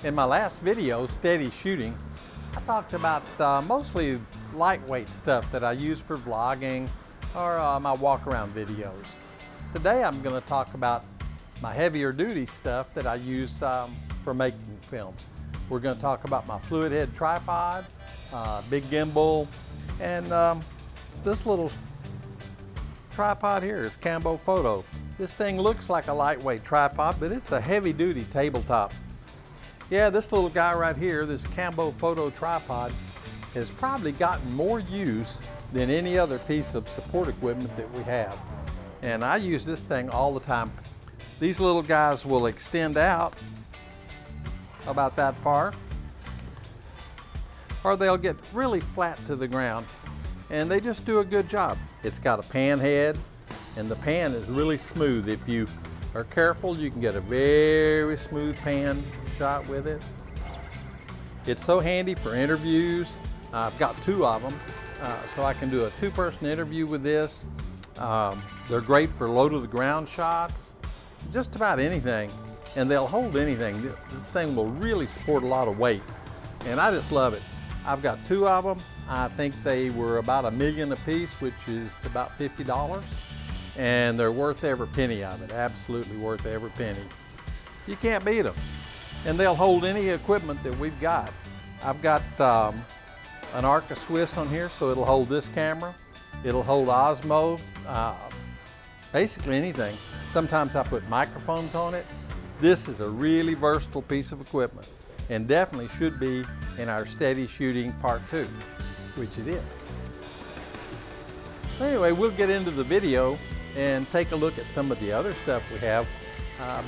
In my last video, Steady Shooting, I talked about mostly lightweight stuff that I use for vlogging or my walk around videos. Today I'm going to talk about my heavier duty stuff that I use for making films. We're going to talk about my fluid head tripod, big gimbal, and this little tripod here is Cambo Photo. This thing looks like a lightweight tripod, but it's a heavy duty tabletop. Yeah, this little guy right here, this Cambo Photo tripod, has probably gotten more use than any other piece of support equipment that we have. And I use this thing all the time. These little guys will extend out about that far, or they'll get really flat to the ground, and they just do a good job. It's got a pan head, and the pan is really smooth. If you are careful, you can get a very smooth pan shot with it. It's so handy for interviews. I've got two of them, so I can do a two-person interview with this. They're great for low-to-the-ground shots, just about anything, and they'll hold anything. This thing will really support a lot of weight, and I just love it. I've got two of them. I think they were about $1 million a piece, which is about $50, and they're worth every penny of it, absolutely worth every penny. You can't beat them. And they'll hold any equipment that we've got. I've got an Arca Swiss on here, so it'll hold this camera. It'll hold Osmo, basically anything. Sometimes I put microphones on it. This is a really versatile piece of equipment and definitely should be in our Steady Shooting Part 2, which it is. Anyway, we'll get into the video and take a look at some of the other stuff we have.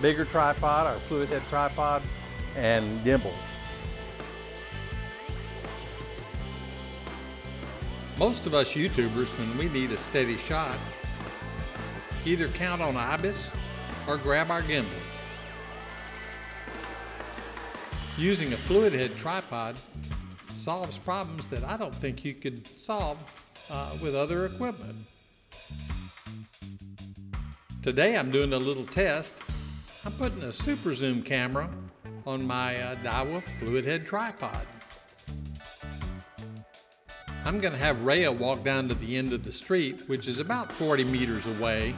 Bigger tripod, our fluid head tripod, and gimbals. Most of us YouTubers, when we need a steady shot, either count on IBIS or grab our gimbals. Using a fluid head tripod solves problems that I don't think you could solve with other equipment. Today I'm doing a little test. I'm putting a super zoom camera on my Daiwa fluid head tripod. I'm going to have Rhea walk down to the end of the street, which is about 40 meters away.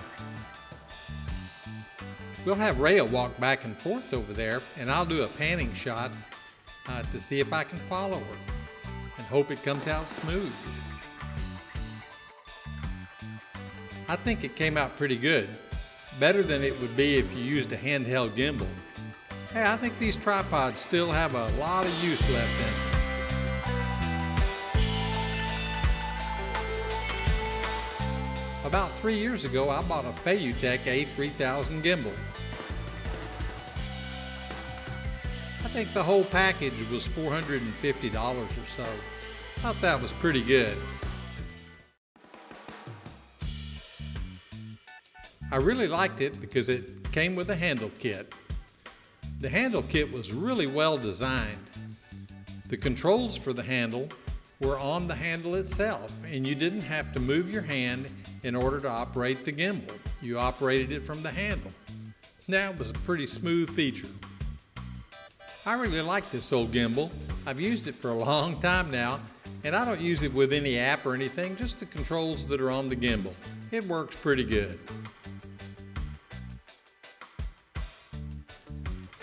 We'll have Rhea walk back and forth over there, and I'll do a panning shot to see if I can follow her and hope it comes out smooth. I think it came out pretty good. Better than it would be if you used a handheld gimbal. Hey, I think these tripods still have a lot of use left in them. About 3 years ago, I bought a Feiyutech A3000 gimbal. I think the whole package was $450 or so. Thought that was pretty good. I really liked it because it came with a handle kit. The handle kit was really well designed. The controls for the handle were on the handle itself, and you didn't have to move your hand in order to operate the gimbal. You operated it from the handle. That was a pretty smooth feature. I really like this old gimbal. I've used it for a long time now, and I don't use it with any app or anything, just the controls that are on the gimbal. It works pretty good.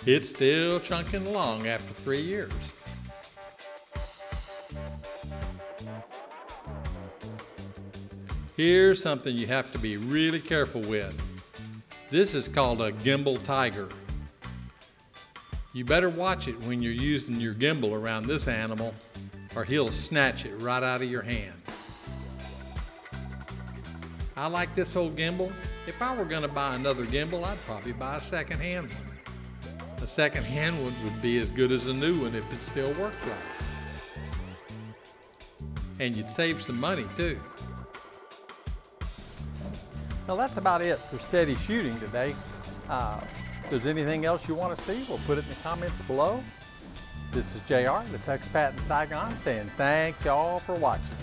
It's still chunking along after 3 years. Here's something you have to be really careful with. This is called a gimbal tiger. You better watch it when you're using your gimbal around this animal, or he'll snatch it right out of your hand. I like this whole gimbal. If I were going to buy another gimbal, I'd probably buy a second-hand one. A second-hand one would be as good as a new one if it still worked right. And you'd save some money too. Well, that's about it for Steady Shooting today. If there's anything else you want to see, we'll put it in the comments below. This is JR, the expat in Saigon, saying thank y'all for watching.